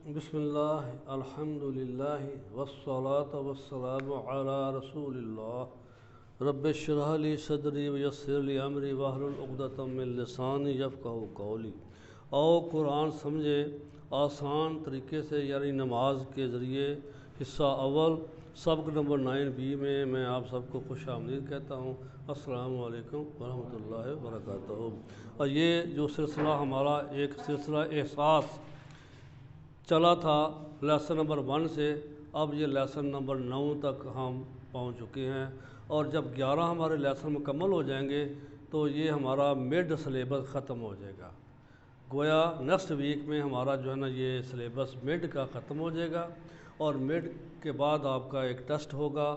بسم اللہ الحمدللہ والصلاة والسلام علی رسول اللہ رب اشرح لی صدری ویسر لی امری واحلل عقدۃ من لسانی یفقہوا قولی۔ آؤ قرآن سمجھے آسان طریقے سے، یعنی نماز کے ذریعے۔ حصہ اول سبق نمبر 9B میں آپ سب کو خوش آمدید کہتا ہوں۔ السلام علیکم ورحمۃ اللہ وبرکاتہ۔ اور یہ جو سلسلہ ہمارا ایک سلسلہ احساس چلا تھا لیسن نمبر 1 سے، اب یہ لیسن نمبر 9 تک ہم پہنچ چکے ہیں، اور جب 11 ہمارے لیسن مکمل ہو جائیں گے تو یہ ہمارا مڈ سلیبس ختم ہو جائے گا۔ گویا نیکسٹ ویک میں ہمارا جو ہے نا یہ سلیبس مڈ کا ختم ہو جائے گا، اور مڈ کے بعد آپ کا ایک ٹیسٹ ہوگا،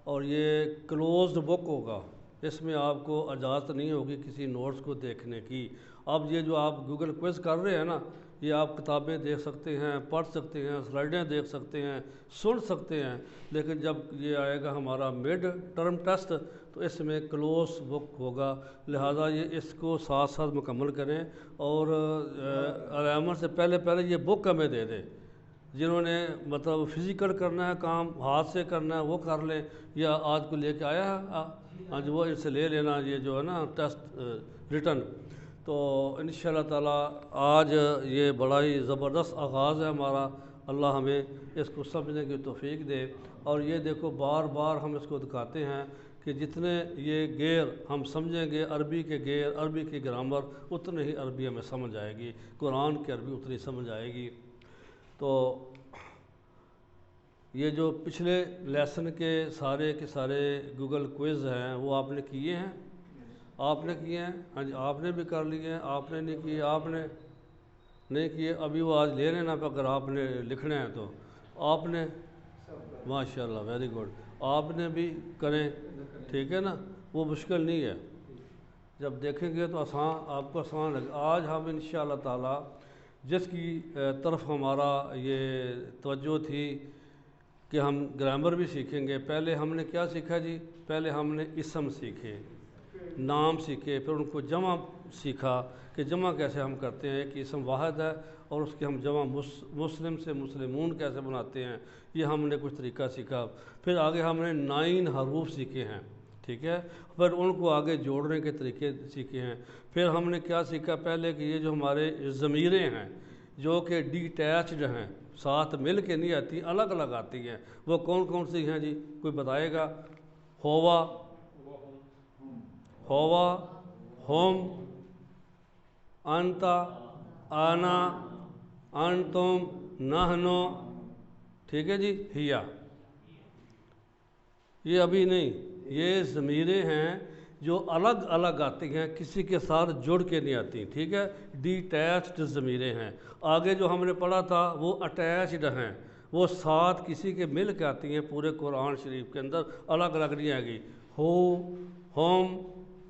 اور یہ کلوزڈ بک ہوگا۔ اس میں آپ کو اجازت نہیں ہوگی کسی نوٹس کو دیکھنے کی۔ اب یہ جو آپ گوگل کوئز کر رہے ہیں نا، یہ آپ کتابیں دیکھ سکتے ہیں، پڑھ سکتے ہیں، سلائیڈیں دیکھ سکتے ہیں، سن سکتے ہیں، لیکن جب یہ آئے گا ہمارا مڈ ٹرم ٹیسٹ تو اس میں کلوز بک ہوگا، لہٰذا یہ اس کو ساتھ ساتھ مکمل کریں، اور علامہ سے پہلے یہ بک ہمیں دے دیں۔ جنہوں نے مطلب فزیکل کرنا ہے کام، ہاتھ سے کرنا ہے وہ کر لیں، یا آج کو لے کے آیا ہے آج وہ اس سے لے لینا، یہ جو ہے نا ٹیسٹ ریٹن۔ تو انشاءاللہ تعالیٰ آج یہ بڑا ہی زبردست آغاز ہے ہمارا، اللہ ہمیں اس کو سمجھنے کی توفیق دے۔ اور یہ دیکھو بار بار ہم اس کو دکھاتے ہیں کہ جتنے یہ گیر ہم سمجھیں گے، عربی کے گیر، عربی کی گرامر، اتنے ہی عربی ہمیں سمجھ آئے گی، قرآن کی عربی اتنی سمجھ آئے گی۔ تو یہ جو پچھلے لیسن کے سارے گوگل کوئز ہیں وہ آپ نے کیے ہیں؟ آپ نے کیے ہیں؟ ہاں جی، آپ نے بھی کر لیے ہیں، آپ نے نہیں کیے، آپ نے نہیں کیے، ابھی وہ آج لے لینا، اگر آپ نے لکھنا ہے تو آپ نے، ماشاءاللہ ویری گڈ، آپ نے بھی کریں، ٹھیک ہے نا، وہ مشکل نہیں ہے، جب دیکھیں گے تو آسان، آپ کو آسان لگے۔ آج ہم انشاءاللہ تعالیٰ جس کی طرف ہمارا یہ توجہ تھی کہ ہم گرامر بھی سیکھیں گے، پہلے ہم نے کیا سیکھا جی؟ پہلے ہم نے اسم سیکھے، نام سیکھے، پھر ان کو جمع سیکھا کہ جمع کیسے ہم کرتے ہیں، کہ اسم واحد ہے اور اس کے ہم جمع مسلم سے مسلمون کیسے بناتے ہیں، یہ ہم نے کچھ طریقہ سیکھا۔ پھر آگے ہم نے 9 حروف سیکھے ہیں، ٹھیک ہے، پھر ان کو آگے جوڑنے کے طریقے سیکھے ہیں۔ پھر ہم نے کیا سیکھا پہلے کہ یہ جو ہمارے ضمیریں ہیں جو کہ ڈیٹیچڈ ہیں، ساتھ مل کے نہیں آتی، الگ الگ آتی ہیں، وہ کون کون سی ہیں جی؟ کوئی بتائے گا؟ ہوا، ہم، انتا، آنا، انتم، نحنو، ٹھیک ہے جی، ہیا۔ یہ ابھی نہیں، یہ ضمیریں ہیں جو الگ الگ آتی ہیں، کسی کے ساتھ جڑ کے نہیں آتی، ٹھیک ہے، ڈیٹیچڈ ضمیریں ہیں۔ آگے جو ہم نے پڑھا تھا وہ اٹیچڈ ہیں، وہ ساتھ کسی کے مل کے آتی ہیں، پورے قرآن شریف کے اندر الگ الگ نہیں آئے گی۔ ہو، ہم،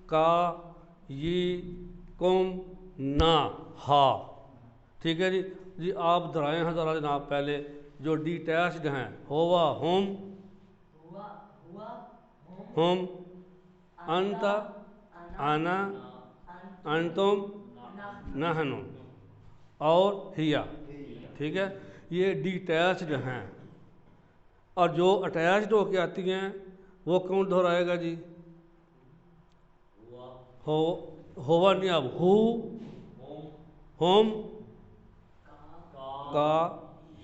کا، یہ، کم، نا، ہا، ٹھیک ہے جی۔ آپ دہرائیں ہیں ذرا جناب، پہلے جو ڈیٹیچڈ ہیں، ہوا، ہم، انتا، آنا، انتم، نحنو، اور ہیا، ٹھیک ہے، یہ ڈیٹیچڈ ہیں۔ اور جو اٹیچڈ ہو کے آتی ہیں وہ کون دہرائے گا جی؟ ہوا نہیں، اب ہو، ہم، کا،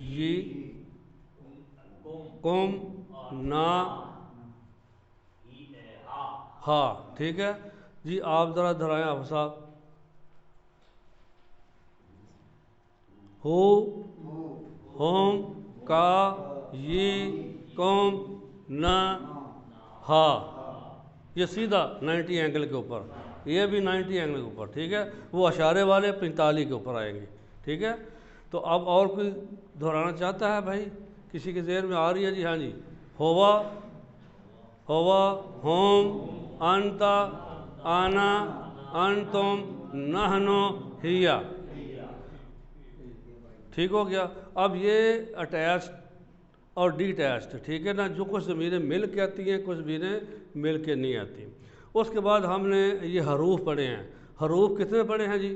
یہ، کم، نا، ہا، ٹھیک ہے جی۔ آپ ذرا دہرائیں آپ صاحب، ہو، ہم، کا، یہ، کم، نا، ہا، یہ سیدھا 90 اینگل کے اوپر، یہ بھی 90 اینگل کے اوپر، ٹھیک ہے، وہ اشارے والے 45 کے اوپر آئیں گے، ٹھیک ہے۔ تو اب اور کوئی دہرانا چاہتا ہے بھائی؟ کسی کے ذہن میں آ رہی ہے جی؟ ہاں جی، ہوا، ہم، انتا، آنا، انتم، نحنو، ہیا، ٹھیک ہو گیا۔ اب یہ اٹیچڈ اور ڈیٹیچڈ، ٹھیک ہے نا، جو کچھ ضمیریں مل کے آتی ہیں، کچھ ضمیریں مل کے نہیں آتی۔ اس کے بعد ہم نے یہ حروف پڑھے ہیں۔ حروف کتنے پڑھے ہیں جی؟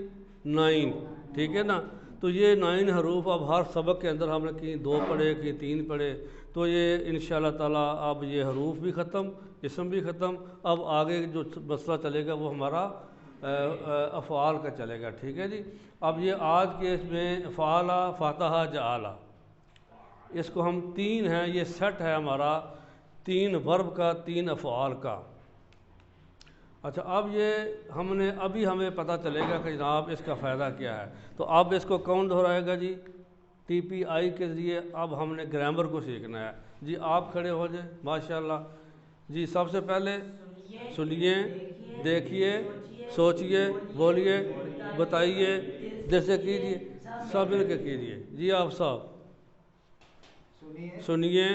9، ٹھیک ہے نا۔ تو یہ 9 حروف اب ہر سبق کے اندر ہم نے کہیں 2 پڑھے کہیں 3 پڑھے، تو یہ انشاءاللہ تعالیٰ اب یہ حروف بھی ختم، اسم بھی ختم، اب آگے جو مسئلہ چلے گا وہ ہمارا افعال کا چلے گا، ٹھیک ہے جی۔ اب یہ آج کے اس میں فعلا، فاتحہ، جعلا، اس کو ہم 3 ہیں، یہ سیٹ ہے ہمارا 3 ورب کا، 3 افعال کا۔ اچھا اب یہ ہمیں پتہ چلے گا کہ جناب اس کا فائدہ کیا ہے، تو اب اس کو کون دہرائے گا جی؟ ٹی پی آئی کے ذریعے اب ہم نے گرامر کو سیکھنا ہے جی۔ آپ کھڑے ہو جائیں ماشاءاللہ جی۔ سب سے پہلے سنیے، دیکھیے، سوچئے، بولیے، بتائیے، جیسے کیجیے، سب مل کے کیجیے جی۔ آپ سب سنیے،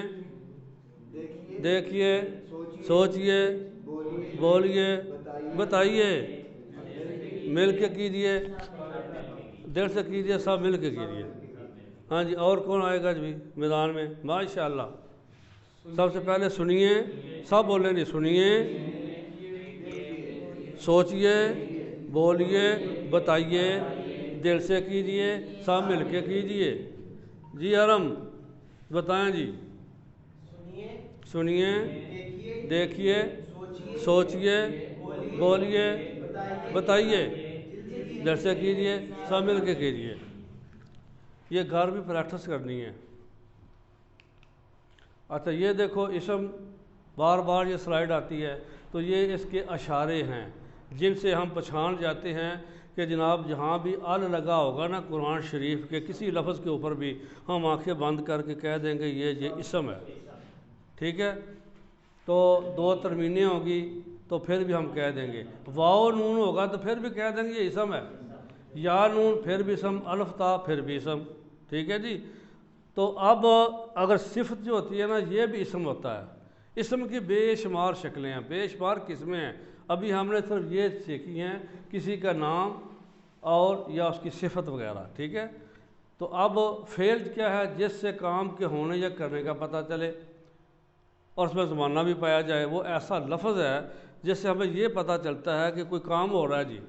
دیکھیے، سوچئے، بولیے، بتائیے، مل کے کیجیے، دل سے کیجیے، سب مل کے کیجیے۔ ہاں جی، اور کون آئے گا جی میدان میں؟ ماشاءاللہ۔ سب سے پہلے سنیے، سب بولیں نہیں، سنیے، سوچئے، بولیے، بتائیے، دل سے کیجیے، سب مل کے کیجیے جی۔ حرم بتائیں جی۔ سنیے، دیکھیے، سوچئے، بولیے، بتائیے، دل سے کیجیے، سب مل کے کیجیے۔ یہ گھر بھی پریکٹس کرنی ہے۔ اچھا یہ دیکھو اسم، بار بار یہ سلائیڈ آتی ہے، تو یہ اس کے اشارے ہیں جن سے ہم پہچان جاتے ہیں کہ جناب جہاں بھی ال لگا ہوگا نا قرآن شریف کے کسی لفظ کے اوپر بھی، ہم آنکھیں بند کر کے کہہ دیں گے یہ اسم ہے، ٹھیک ہے۔ تو 2 ترمینیں ہوگی تو پھر بھی ہم کہہ دیں گے، واو نون ہوگا تو پھر بھی کہہ دیں گے یہ اسم ہے، یا نون پھر بھی اسم، الف تا پھر بھی اسم، ٹھیک ہے جی۔ تو اب اگر صفت جو ہوتی ہے نا یہ بھی اسم ہوتا ہے۔ اسم کی بے شمار شکلیں ہیں، بے شمار قسمیں ہیں، ابھی ہم نے صرف یہ سیکھی ہیں، کسی کا نام اور یا اس کی صفت وغیرہ، ٹھیک ہے۔ تو اب فعل کیا ہے؟ جس سے کام کے ہونے یا کرنے کا پتہ چلے اور اس میں زمانہ بھی پایا جائے، وہ ایسا لفظ ہے جس سے ہمیں یہ پتہ چلتا ہے کہ کوئی کام ہو رہا ہے جی،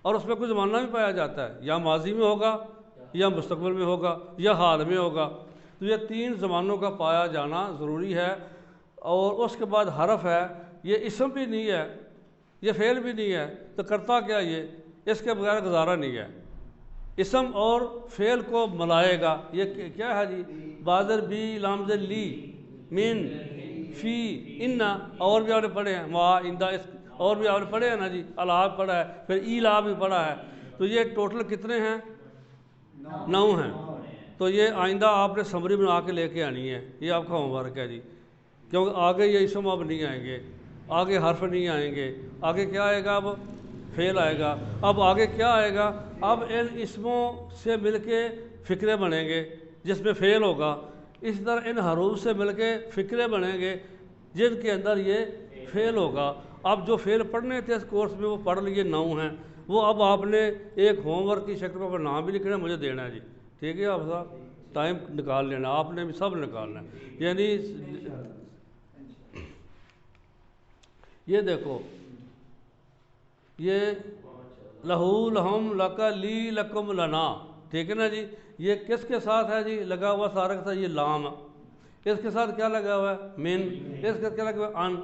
اور اس میں کوئی زمانہ بھی پایا جاتا ہے، یا ماضی میں ہوگا یا مستقبل میں ہوگا یا حال میں ہوگا۔ تو یہ 3 زمانوں کا پایا جانا ضروری ہے۔ اور اس کے بعد حرف ہے، یہ اسم بھی نہیں ہے، یہ فعل بھی نہیں ہے، تو کرتا کیا یہ؟ اس کے بغیر گزارا نہیں ہے۔ اسم اور فعل کو ملائے گا، یہ کیا ہے جی؟ بادر بھی لامز لی، من، فی، انا، اور بھی آپ نے پڑھے ہیں، ما، اندہ، اور بھی آپ نے پڑھے ہیں نا جی، الاب پڑھا ہے، پھر ایلا بھی پڑھا ہے۔ تو یہ ٹوٹل کتنے ہیں؟ 9 ہیں۔ تو یہ آئندہ آپ نے سمری بنا کے لے کے آنی ہے، یہ آپ کا ہوم ورک ہے جی، کیونکہ آگے یہ اسم اب نہیں آئیں گے، آگے حرف نہیں آئیں گے، آگے کیا آئے گا؟ اب فعل آئے گا۔ اب آگے کیا آئے گا؟ اب ان اسموں سے مل کے فکرے بنیں گے جس میں فعل ہوگا، اس طرح ان حروف سے مل کے فکرے بنیں گے جن کے اندر یہ فعل ہوگا۔ اب جو فعل پڑھنے تھے اس کورس میں وہ پڑھ لیے 9 ہیں، وہ اب آپ نے ایک ہوم ورک کی شکل پر نام بھی لکھنا ہے، مجھے دینا ہے جی، ٹھیک ہے۔ آپ صاحب ٹائم نکال لینا، آپ نے بھی سب نکالنا ہے، یعنی یہ دیکھو، یہ لہو، لہم، لکا، لی، لکم، لنا، ٹھیک ہے نا جی۔ یہ کس کے ساتھ ہے جی لگا ہوا؟ سارا کے ساتھ یہ لام، اس کے ساتھ کیا لگا ہوا ہے؟ من، اس کے ساتھ کیا لگا ہوا ہے؟ ان۔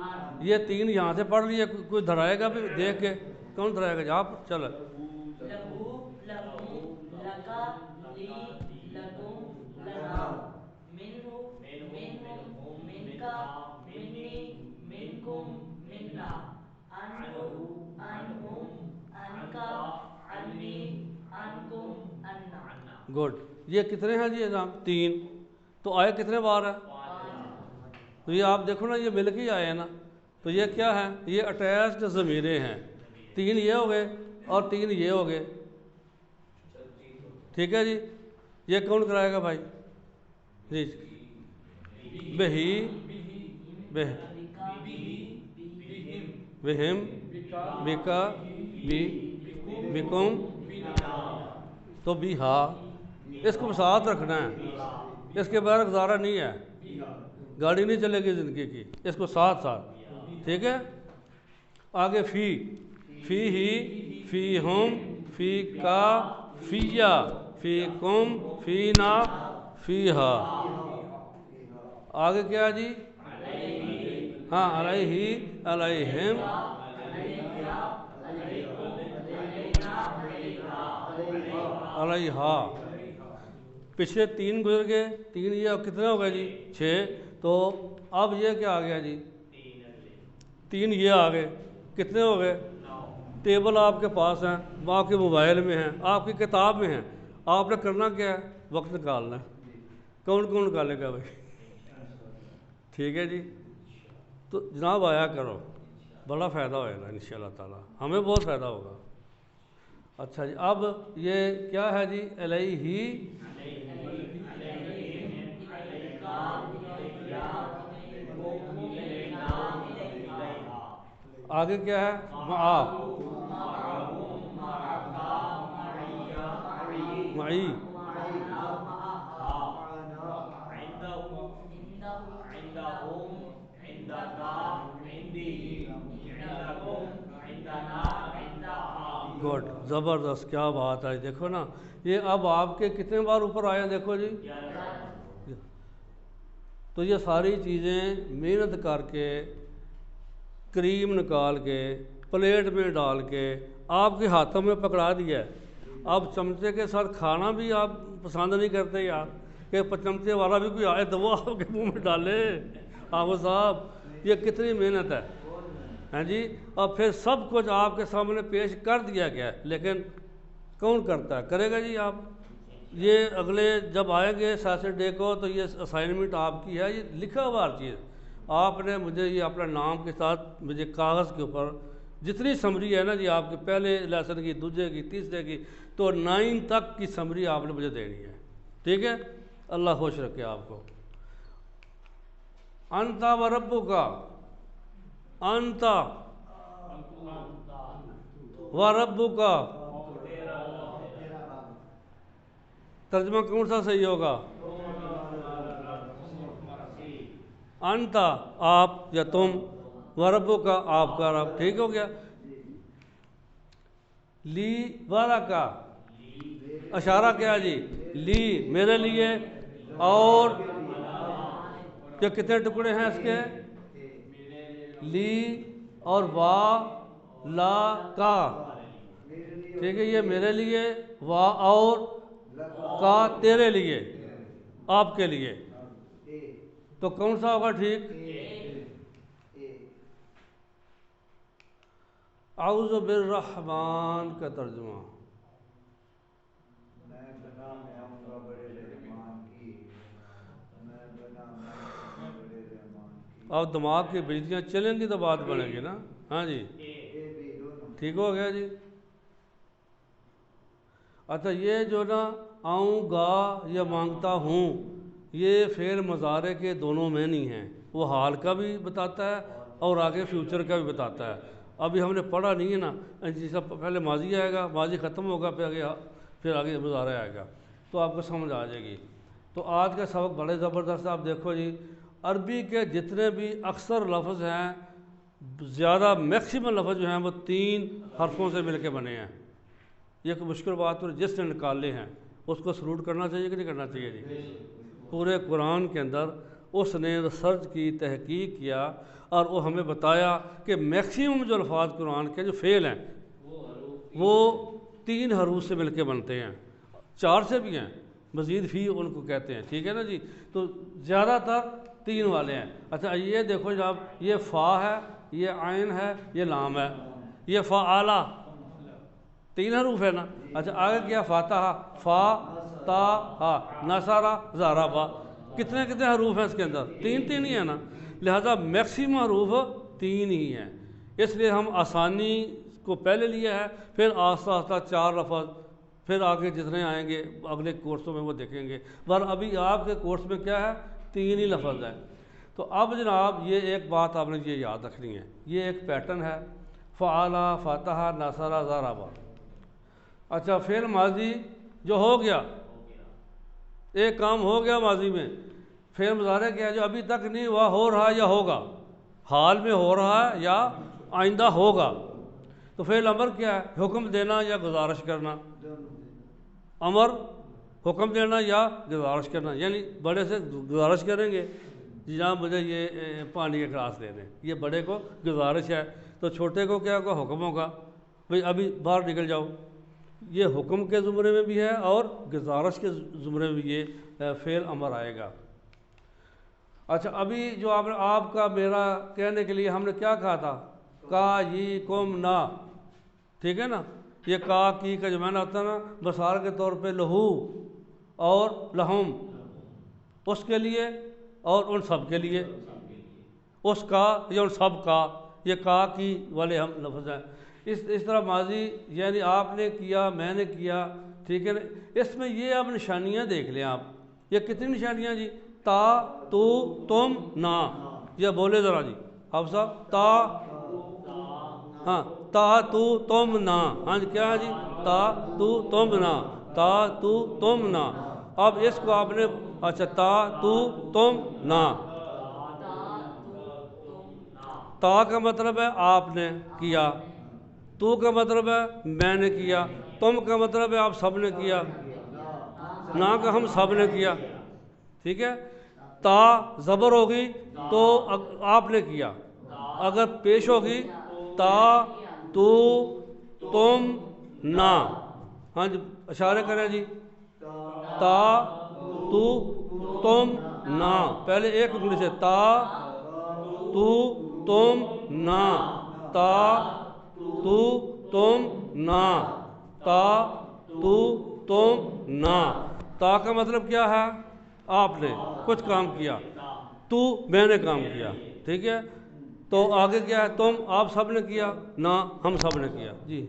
یہ 3 یہاں سے پڑھ لیے، کوئی دھرائے گا بھی دیکھ کے؟ کون دھرائے گا جی؟ آپ چلو۔ لہو، لہم، لکا، لی، لکم، لنا، منہو، منہم، منکا، منی، منکم، منا، انہو، انہم، انکا، انی، انکم، انا۔ گڈ۔ یہ کتنے ہیں جی نظام؟ 3۔ تو آئے کتنے بار ہے؟ تو یہ آپ دیکھو نا، یہ مل کے ہی آئے ہیں نا، تو یہ کیا ہے؟ یہ اٹیچڈ ضمیریں ہیں، 3 یہ ہو گئے اور 3 یہ ہو گئے، ٹھیک ہے جی۔ یہ کون کرائے گا بھائی جی؟ بہی، بہم، بکا، بی، بکم، تو بھی ہا، اس کو ساتھ رکھنا ہے، اس کے بغیر گزارا نہیں ہے، گاڑی نہیں چلے گی زندگی کی، اس کو ساتھ ساتھ، ٹھیک ہے۔ آگے فی، فی ہی، فی ہم، فی کا، فیا، فیکم، فینا، فیہا. آگے کیا جی؟ ہاں علیہ، علیہم، علیہا. پچھلے 3 گزر گئے، 3 یہ کتنے ہو گئے جی؟ 6. تو اب یہ کیا آ گیا جی؟ 3 یہ آ گئے، کتنے ہو گئے؟ ٹیبل آپ کے پاس ہیں، آپ کے موبائل میں ہیں، آپ کی کتاب میں ہیں. آپ نے کرنا کیا ہے؟ وقت نکالنا ہے. کون کون نکالے گا بھائی؟ ٹھیک ہے جی. تو جناب آیا کرو، بڑا فائدہ ہوئے گا انشاءاللہ تعالی، ہمیں بہت فائدہ ہوگا. اچھا جی، اب یہ کیا ہے جی؟ علیہ، آگے کیا ہے؟ معا، معی، گڈ، زبردست، کیا بات ہے. دیکھو نا، یہ اب آپ کے کتنے بار اوپر آئے ہیں؟ دیکھو جی. تو یہ ساری چیزیں محنت کر کے، کریم نکال کے، پلیٹ میں ڈال کے آپ کے ہاتھوں میں پکڑا دیا ہے. اب چمچے کے ساتھ کھانا بھی آپ پسند نہیں کرتے یار، کہ چمچے والا بھی کوئی آئے تو وہ آپ کے منہ میں ڈالے. آغا صاحب، یہ کتنی محنت ہے ہاں جی. اور پھر سب کچھ آپ کے سامنے پیش کر دیا گیا ہے، لیکن کون کرتا ہے؟ کرے گا جی آپ. یہ اگلے جب آئیں گے سیٹرڈے کو تو یہ اسائنمنٹ آپ کی ہے، یہ لکھا ہوا ہر چیز. آپ نے مجھے یہ اپنا نام کے ساتھ مجھے کاغذ کے اوپر جتنی سمری ہے نا جی، آپ کے پہلے لیسن کی، دوسرے کی، تیسرے کی، تو 9 تک کی سمری آپ نے مجھے دینی ہے. ٹھیک ہے؟ اللہ خوش رکھے آپ کو. انتا و ربک، انتا و ربک، ترجمہ کون سا صحیح ہوگا؟ انتا آپ یا تم، و ربک آپ کا رب. ٹھیک ہو گیا. لی ورکا، اشارہ کیا جی؟ لی میرے لیے، اور یہ کتنے ٹکڑے ہیں اس کے؟ لی اور وا، لا، کا. ٹھیک ہے، یہ میرے لیے، وا اور کا تیرے لیے، آپ کے لیے. تو کون سا ہوگا ٹھیک؟ اعوذ بالرحمن کا ترجمہ. اب دماغ کی بجلیاں چلیں گی تو بات بنے گی نا. ہاں جی، ٹھیک ہو گیا جی. اچھا، یہ جو نا آؤں گا یا مانگتا ہوں، یہ فعل مضارع کے دونوں میں نہیں ہیں. وہ حال کا بھی بتاتا ہے اور آگے فیوچر کا بھی بتاتا ہے. ابھی ہم نے پڑھا نہیں ہے نا جی. سب پہلے ماضی آئے گا، ماضی ختم ہوگا، پھر آگے مضارع آئے گا، تو آپ کو سمجھ آ جائے گی. تو آج کا سبق بڑے زبردست. آپ دیکھو جی، عربی کے جتنے بھی اکثر لفظ ہیں، زیادہ میکسیمم لفظ جو ہیں وہ 3 حرفوں سے مل کے بنے ہیں. یہ کوئی مشکل بات پر جس نے نکالے ہیں اس کو سلوٹ کرنا چاہیے کہ نہیں کرنا چاہیے جی. پورے قرآن کے اندر اس نے ریسرچ کی، تحقیق کیا، اور وہ ہمیں بتایا کہ میکسیمم جو الفاظ قرآن کے جو فعل ہیں وہ 3 حروف سے مل کے بنتے ہیں. 4 سے بھی ہیں، مزید فی ان کو کہتے ہیں. ٹھیک ہے نا جی. تو زیادہ تر 3 والے ہیں. اچھا، یہ دیکھو جناب، یہ فا ہے، یہ عین ہے، یہ لام ہے. یہ فعالہ 3 حروف ہے نا. اچھا، آگے کیا؟ فاتحہ، فا، تا، ہا، نصارہ، ضربہ. کتنے حروف ہیں اس کے اندر؟ 3 ہی ہیں نا. لہذا میکسیمم حروف 3 ہی ہیں. اس لیے ہم آسانی کو پہلے لیا ہے، پھر آہستہ آہستہ 4 لفظ، پھر آگے جتنے آئیں گے اگلے کورسوں میں وہ دیکھیں گے. پر ابھی آپ کے کورس میں کیا ہے؟ 3 ہی لفظ ہیں. تو اب جناب یہ ایک بات آپ نے یہ یاد رکھنی ہے، یہ ایک پیٹرن ہے. فعالہ، فاتحہ، نصارہ، ضربہ. اچھا، فعل ماضی جو ہو گیا، ایک کام ہو گیا ماضی میں. فعل مضارع کیا ہے جو ابھی تک نہیں ہوا، ہو رہا یا ہوگا، حال میں ہو رہا ہے یا آئندہ ہوگا. تو فعل امر کیا ہے؟ حکم دینا یا گزارش کرنا. امر حکم دینا یا گزارش کرنا، یعنی بڑے سے گزارش کریں گے جی جناب مجھے یہ پانی کا گلاس دے دیں، یہ بڑے کو گزارش ہے، تو چھوٹے کو کیا ہوگا؟ حکم ہوگا بھئی ابھی باہر نکل جاؤ۔ یہ حکم کے زمرے میں بھی ہے اور گزارش کے زمرے میں بھی یہ فعل امر آئے گا۔ اچھا ابھی جو آپ کا میرا کہنے کے لیے ہم نے کیا کہا تھا؟ کا یہ کم نا، ٹھیک ہے نا؟ یہ کا کی کا جو معنی ہوتا ہے نا، مثال کے طور پہ لہو اور لہم، اس کے لیے اور ان سب کے لیے، اس کا یا ان سب کا، یہ کا کی والے ہم لفظ ہیں۔ اس طرح ماضی یعنی آپ نے کیا، میں نے کیا، ٹھیک ہے نا؟ اس میں یہ اب نشانیاں دیکھ لیں آپ، یہ کتنی نشانیاں جی؟ تا، تو، تم، نا، یہ بولے ذرا جی آپ صاحب، تا، ہاں تا تو تم نا، ہاں جی کیا ہے جی؟ تا تو تم نا، تا تو تم نا۔ اب اس کو آپ نے اچھا تا تو تم نا، تا کا مطلب ہے آپ نے کیا، تو کا مطلب ہے میں نے کیا، تم کا مطلب ہے آپ سب نے کیا، نا کا ہم سب نے کیا، ٹھیک ہے؟ تا زبر ہوگی تو آپ نے کیا، اگر پیش ہوگی تا تو تم نا، ہاں جی اشارے کریں جی، تا تو تم نا، پہلے ایک انگلی سے تا تو تم نا، تا تو تم نا، تا تو تم نا۔ تا کا مطلب کیا ہے؟ آپ نے کچھ کام کیا، تو میں نے کام کیا، ٹھیک ہے؟ تو آگے کیا ہے؟ تم آپ سب نے کیا، نا ہم سب نے کیا جی،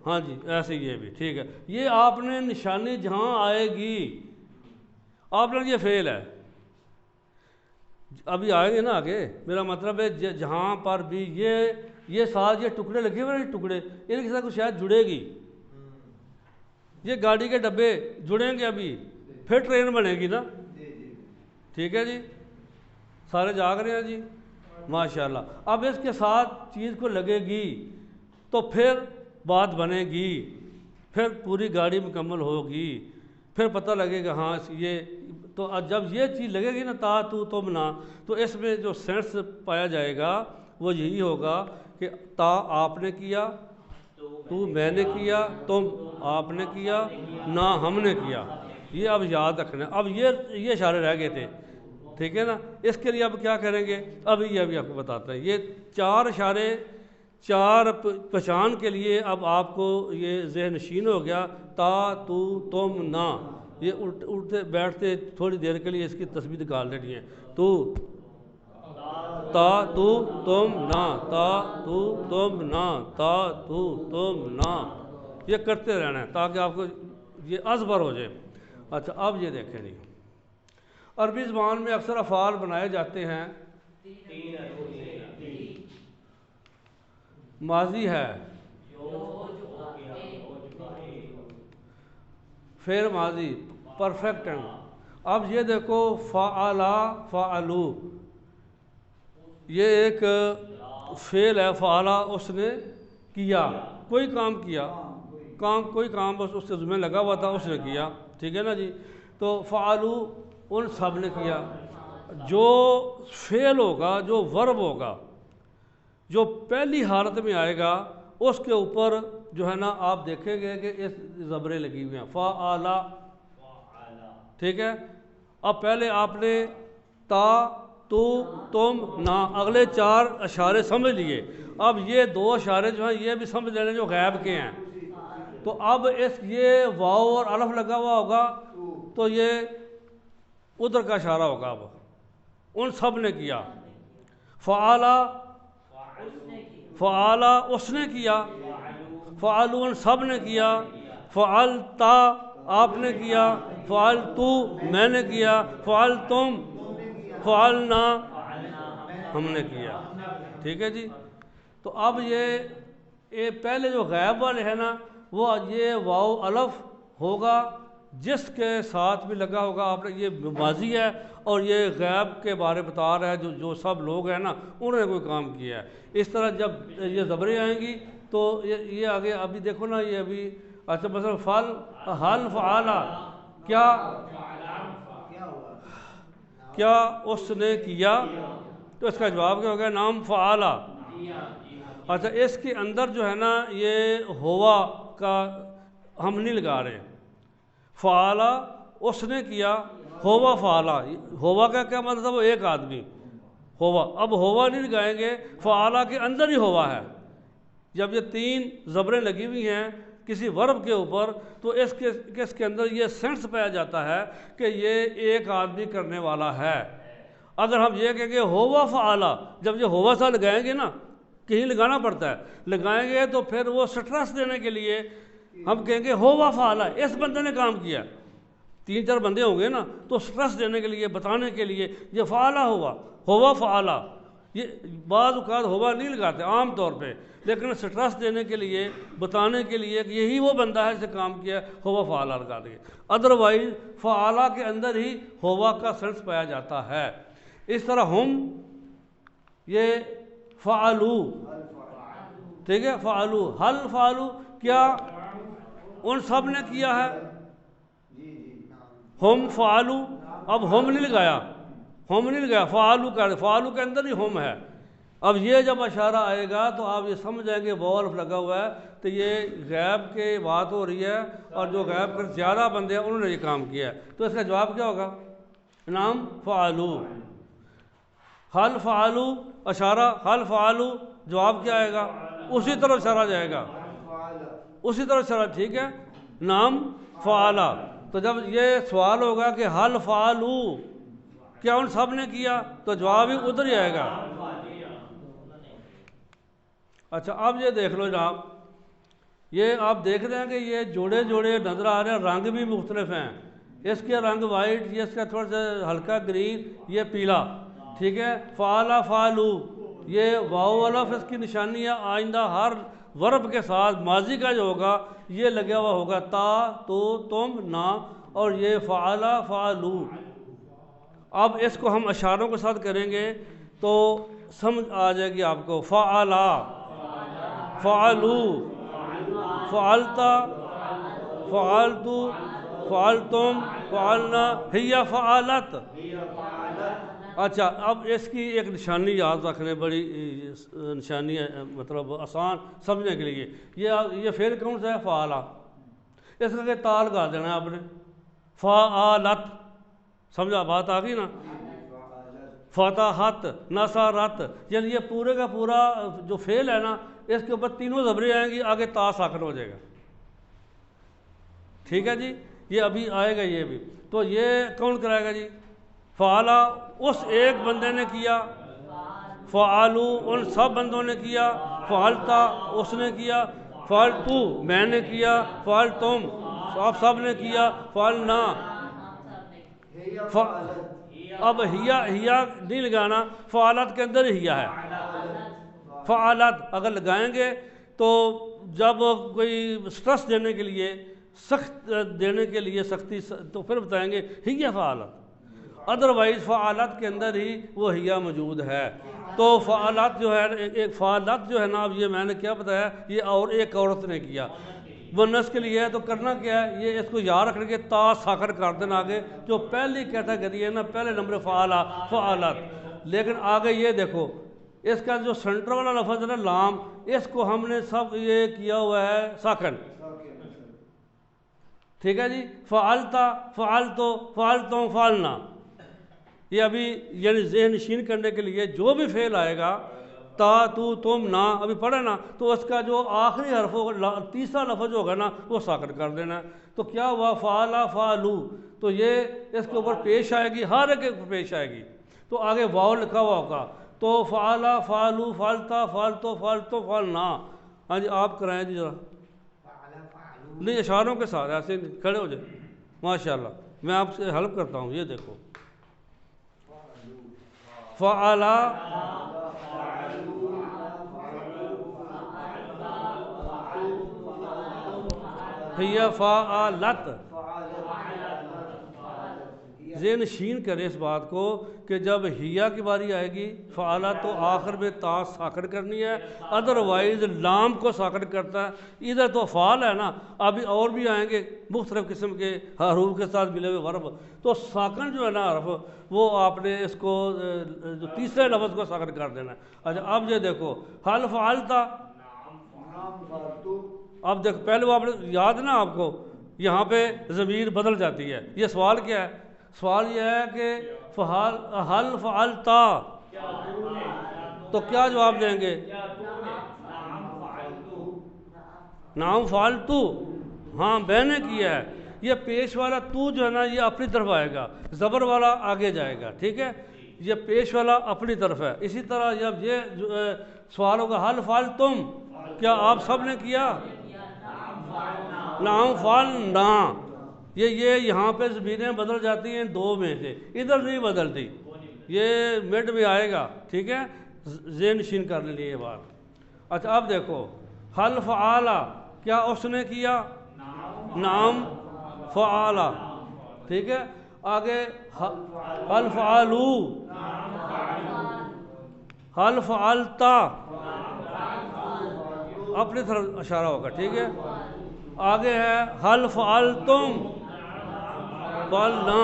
ہاں جی ایسے یہ بھی ٹھیک ہے۔ یہ آپ نے نشانی جہاں آئے گی، آپ نے یہ فعل ہے، ابھی آئیں گے نا آگے، میرا مطلب ہے جہاں پر بھی یہ ساتھ یہ ٹکڑے لگے ہوئے نا، ٹکڑے ان کے ساتھ کچھ شاید جڑے گی، یہ گاڑی کے ڈبے جڑیں گے ابھی، پھر ٹرین بنے گی نا، ٹھیک ہے جی؟ سارے جاگ رہے ہیں جی ماشاءاللہ۔ اب اس کے ساتھ چیز کو لگے گی تو پھر بات بنے گی، پھر پوری گاڑی مکمل ہوگی، پھر پتہ لگے گا ہاں یہ تو جب یہ چیز لگے گی نا تا تو تم نا، تو اس میں جو سینس پایا جائے گا وہ یہی ہوگا کہ تا آپ نے کیا، تو میں نے کیا، تم آپ نے کیا، نا ہم نے کیا۔ یہ اب یاد رکھنا ہے۔ اب یہ اشارے رہ گئے تھے، ٹھیک ہے نا؟ اس کے لیے اب کیا کریں گے؟ ابھی آپ کو بتاتے ہیں، یہ 4 اشارے 4 پہچان کے لیے اب آپ کو یہ ذہن نشین ہو گیا، تا تو تم نا، یہ اٹھتے بیٹھتے تھوڑی دیر کے لیے اس کی تسبیح نکال لینی ہے، تو تا تو تم نا، تا تو تم نا، تا تو تم نا، یہ کرتے رہنا ہے تاکہ آپ کو یہ ازبر ہو جائے۔ اچھا اب یہ دیکھیں جی، عربی زبان میں اکثر افعال بنائے جاتے ہیں، ماضی ہے، فعل ماضی پرفیکٹ ہے۔ اب یہ دیکھو فعلا فعلو، یہ ایک فعل ہے، فعلا اس نے کیا، کوئی کام کیا، کوئی کام بس اس سے ذمہ لگا ہوا تھا اس نے کیا، ٹھیک ہے نا جی؟ تو فعلو ان سب نے کیا۔ جو فعل ہوگا، جو ورب ہوگا، جو پہلی حالت میں آئے گا اس کے اوپر جو ہے نا آپ دیکھیں گے کہ اس زبریں لگی ہوئی ہیں، فعلا، ٹھیک ہے؟ اب پہلے آپ نے تا تو تم نا، اگلے 4 اشارے سمجھ لیے، اب یہ 2 اشارے جو ہیں یہ بھی سمجھ لینے جو غائب کے ہیں، تو اب یہ واو اور الف لگا ہوا ہوگا تو یہ ادھر کا اشارہ ہوگا، اب ان سب نے کیا، فعلا اس نے کیا، فعلو ان سب نے کیا، فعلتا آپ نے کیا، فعلتو میں نے کیا، فعلتم فعلنا ہم نے کیا، ٹھیک ہے جی؟ تو اب یہ پہلے جو غائب والے ہیں نا وہ یہ واو الف ہوگا، جس کے ساتھ بھی لگا ہوگا آپ نے، یہ ماضی ہے اور یہ غائب کے بارے بتا رہا ہے، جو سب لوگ ہیں نا انہوں نے کوئی کام کیا ہے۔ اس طرح جب یہ زبریں آئیں گی تو یہ آگے ابھی دیکھو نا، یہ ابھی اچھا مثلا فل حل فعلا، کیا کیا اس نے کیا، تو اس کا جواب کیا ہو گیا؟ نام فعلا۔ اچھا اس کے اندر جو ہے نا یہ ہوا کا ہم نہیں لگا رہے، فعلا اس نے کیا، ہوا فعلا، ہوا کا کیا مطلب؟ وہ ایک آدمی ہوا، اب ہوا نہیں لگائیں گے، فعلا کے اندر ہی ہوا ہے۔ جب یہ تین زبریں لگی ہوئی ہیں کسی ورب کے اوپر تو اس کے اندر یہ سینس پایا جاتا ہے کہ یہ ایک آدمی کرنے والا ہے۔ اگر ہم یہ کہیں گے ہوا فعلا، جب یہ ہوا سا لگائیں گے نا، کہیں لگانا پڑتا ہے، لگائیں گے تو پھر وہ سٹریس دینے کے لیے ہم کہیں گے ہوا فعلا، اس بندے نے کام کیا۔ تین چار بندے ہوں گے نا تو سٹریس دینے کے لیے، بتانے کے لیے یہ فعلا ہوا فعلا۔ یہ بعض اوقات ہوا نہیں لگاتے عام طور پہ، لیکن سٹریس دینے کے لیے، بتانے کے لیے کہ یہی وہ بندہ ہے جسے کام کیا، ہوا فعلا لگا دیں۔ ادروائز فعلا کے اندر ہی ہوا کا سینس پایا جاتا ہے۔ اس طرح ہم یہ فعلو، ٹھیک ہے، فعلو حل فعلو، کیا ان سب نے کیا ہے؟ ہم فعلو، اب ہم نہیں لگایا، ہم نہیں لگایا، فعلو کا، فعلو کے اندر ہی ہم ہے۔ اب یہ جب اشارہ آئے گا تو آپ یہ سمجھ جائیں گے وولف لگا ہوا ہے تو یہ غیب کے بات ہو رہی ہے، اور جو غیب کے زیادہ بندے ہیں انہوں نے یہ کام کیا ہے۔ تو اس کا جواب کیا ہوگا؟ نام فعلو۔ حل فعلو اشارہ، حل فعلو جواب کیا آئے گا؟ اسی طرح اشارہ جائے گا، اسی طرح اشارہ، ٹھیک ہے، نام فعلا۔ تو جب یہ سوال ہوگا کہ حل فعلو، کیا ان سب نے کیا، تو جواب ہی ادھر ہی آئے گا۔ اچھا اب یہ دیکھ لو جناب، یہ آپ دیکھ رہے ہیں کہ یہ جوڑے جوڑے نظر آ رہے ہیں، رنگ بھی مختلف ہیں، اس کے رنگ وائٹ، یہ اس کا تھوڑا سا ہلکا گرین، یہ پیلا، ٹھیک ہے۔ فعلا فعلو، یہ واو الف اس کی نشانی ہے، آئندہ ہر ورب کے ساتھ ماضی کا جو ہوگا یہ لگا ہوا ہوگا، تا، تو، تم، نا، اور یہ فعلا فعلو۔ اب اس کو ہم اشاروں کے ساتھ کریں گے تو سمجھ آ جائے گی آپ کو۔ فعلا، فعلو، فعلتا، فعلتو، فعلتم، فعلنا، ہی فعلت۔ اچھا اب اس کی ایک نشانی یاد رکھ لیں، بڑی نشانی ہے، مطلب آسان سمجھنے کے لیے۔ یہ فعل کون سا ہے؟ فعلا، اس کا کہ تا لگا دینا ہے آپ نے، فعلت، سمجھا بات آ گئی نا؟ فتحت، نصرت، یعنی یہ پورے کا پورا جو فعل ہے نا اس کے اوپر تینوں زبریں آئیں گی، آگے تا ساکن ہو جائے گا، ٹھیک ہے جی، یہ ابھی آئے گا یہ بھی۔ تو یہ کون کرائے گا جی؟ فعلا اس ایک بندے نے کیا، فعلو ان سب بندوں نے کیا، فعلتا اس نے کیا، فعلتو میں نے کیا، فعلتم آپ سب نے کیا، فعلنا۔ اب ہیا نہیں لگانا، فعالت کے اندر ہیا ہے، فعالت اگر لگائیں گے تو جب کوئی سٹرس دینے کے لیے، سخت دینے کے لیے سختی، تو پھر بتائیں گے ہیا فعالت، ادروائز فعالت کے اندر ہی وہ ہیا موجود ہے۔ تو فعالت جو ہے، ایک فعالت جو ہے نا، اب یہ میں نے کیا بتایا، یہ اور ایک عورت نے کیا، ونس کے لیے ہے تو کرنا کیا ہے، یہ اس کو یاد رکھنے کے تا ساکن کر دینا آگے، جو پہلی کیٹیگری ہے نا، پہلے نمبر فعلا، فعالت۔ لیکن آگے یہ دیکھو، اس کا جو سنٹر والا لفظ ہے نا لام، اس کو ہم نے سب یہ کیا ہوا ہے ساکن، ٹھیک ہے جی۔ فعلتا، فعلتو، فعلتم، فعلنا، یہ ابھی یعنی ذہن نشین کرنے کے لیے جو بھی فعل آئے گا، تا، تو، تم، نا، ابھی پڑھے نا، تو اس کا جو آخری حرف ہوگا، تیسرا لفظ ہوگا نا، وہ ساکن کر دینا ہے۔ تو کیا ہوا؟ فعلا فعلو، تو یہ اس کے اوپر پیش آئے گی، ہر ایک پیش آئے گی، تو آگے واو لکھا ہوا ہوگا، تو فعلا فعلو، فعلتا، فعلتو، فعلتو، فعلنا۔ ہاں جی آپ کرائیں جی ذرا، نہیں اشاروں کے ساتھ ایسے کھڑے ہو جائیں، ماشاءاللہ میں آپ سے ہیلپ کرتا ہوں۔ یہ دیکھو، فعلا، ہی فعلت، ذہن نشین کریں اس بات کو کہ جب ہیا کی باری آئے گی فعلا تو آخر میں تا ساکن کرنی ہے، ادروائز لام کو ساکن کرتا ہے۔ ادھر تو فعال ہے نا، ابھی اور بھی آئیں گے مختلف قسم کے حروف کے ساتھ ملے ہوئے ورب، تو ساکن جو ہے نا حرف وہ آپ نے اس کو جو تیسرے لفظ کو ساکن کر دینا ہے۔ اچھا اب یہ دیکھو حل فعلتا، اب دیکھو پہلے وہ آپ نے یاد نا آپ کو یہاں پہ ضمیر بدل جاتی ہے، یہ سوال کیا ہے؟ سوال یہ ہے کہ حل فعلتا، تو کیا جواب دیں گے؟ نعم فعلتو، ہاں میں نے کیا ہے۔ یہ پیش والا تو جو ہے نا یہ اپنی طرف آئے گا، زبر والا آگے جائے گا، ٹھیک ہے، یہ پیش والا اپنی طرف ہے۔ اسی طرح جب یہ سوال ہوگا حل فعلتم، کیا آپ سب نے کیا؟ نعم فعلنا، یہ یہاں پہ ضمیریں بدل جاتی ہیں دو میں سے، ادھر نہیں بدلتی، یہ مڈ میں آئے گا، ٹھیک ہے، ذہن نشین کر لیں یہ بات۔ اچھا اب دیکھو حل فعالا، کیا اس نے کیا؟ نعم فعالا، ٹھیک ہے، آگے حل فعالو، حل فعلتا، اپنی طرف اشارہ ہوگا، ٹھیک ہے، آگے ہے حل فعلتم فعلنا،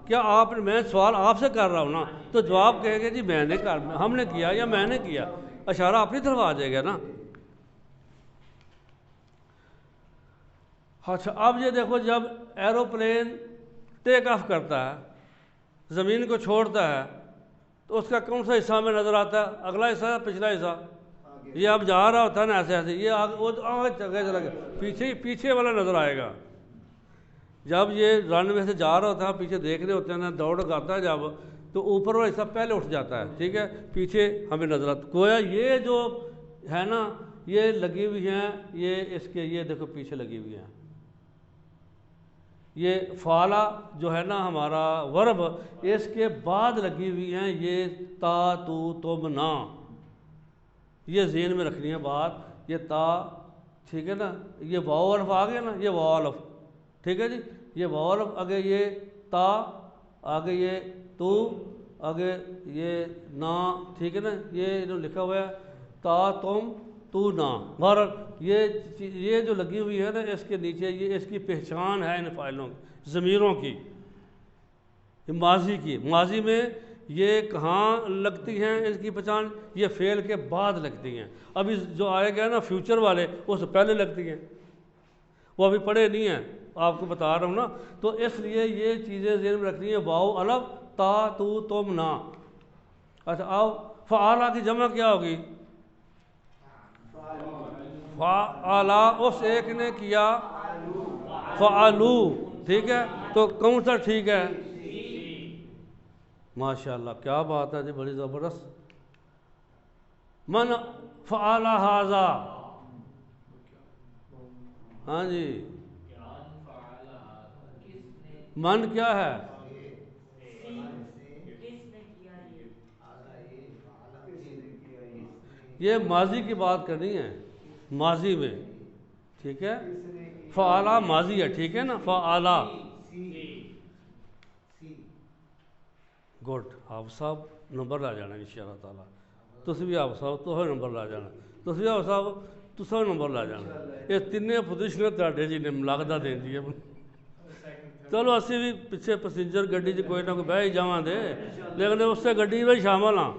کیا آپ نے، میں سوال آپ سے کر رہا ہوں نا تو جواب کہے گے جی میں نے ہم نے کیا یا میں نے کیا، اشارہ اپنی طرف آ جائے گا نا۔ اچھا اب یہ دیکھو جب ایروپلین ٹیک آف کرتا ہے، زمین کو چھوڑتا ہے، تو اس کا کون سا حصہ ہمیں نظر آتا ہے؟ اگلا حصہ یا پچھلا حصہ؟ یہ اب جا رہا ہوتا ہے نا ایسے ایسے، یہ آگے چلا گیا، پیچھے والا نظر آئے گا۔ جب یہ رن وے سے جا رہا ہوتا ہے، پیچھے دیکھ رہے ہوتے ہیں نا، دوڑ لگاتا ہے جب، تو اوپر والا حصہ پہلے اٹھ جاتا ہے، ٹھیک ہے، پیچھے ہمیں نظر آتا، گویا یہ جو ہے نا یہ لگی ہوئی ہیں، یہ اس کے یہ دیکھو پیچھے لگی ہوئی ہیں، یہ فعلا جو ہے نا ہمارا ورب، اس کے بعد لگی ہوئی ہیں یہ تا تو تم نا، یہ ذہن میں رکھنی ہے بات، یہ تا، ٹھیک ہے نا، یہ واو الف آ گیا نا، یہ واو الف، ٹھیک ہے جی، یہ واو الف، آگے یہ تا، آگے یہ تو، آگے یہ نا، ٹھیک ہے نا، یہ جو لکھا ہوا ہے تا تم تو نا، بہرحال یہ جو لگی ہوئی ہے نا اس کے نیچے، یہ اس کی پہچان ہے ان فاعلوں ضمیروں کی، ماضی کی، ماضی میں یہ کہاں لگتی ہیں اس کی پہچان؟ یہ فعل کے بعد لگتی ہیں، ابھی جو آئے گا نا فیوچر والے اس سے پہلے لگتی ہیں، وہ ابھی پڑھے نہیں ہیں، آپ کو بتا رہا ہوں نا، تو اس لیے یہ چیزیں ذہن میں رکھنی ہیں، واو الف تا تو تم نا۔ اچھا اب فعالا کی جمع کیا ہوگی؟ فعالا، اس ایک نے کیا فعلو، ٹھیک ہے، تو کون سا ٹھیک ہے؟ ماشاءاللہ کیا بات ہے جی، بڑی زبردست۔ من فعل ھذا، ہاں جی، من کیا ہے؟ یہ ماضی کی بات کرنی ہے، ماضی میں، ٹھیک ہے، فعلا ماضی ہے، ٹھیک ہے نا، فعلا، گڈ، آپ صاحب نمبر لا جانا انشاءاللہ تعالیٰ، تسی بھی آپ صاحب تو نمبر لا جانا، تسی بھی آپ صاحب تو نمبر لا جانا، یہ تینوں پوزیشن تہاڈے جی نے لگتا دیندی ہے۔ چلو اسی بھی پیچھے پیسنجر گڈی چ کوئی نہ کوئی بہ ہی جاواں دے، لیکن اس سے گڈی میں شامل ہاں،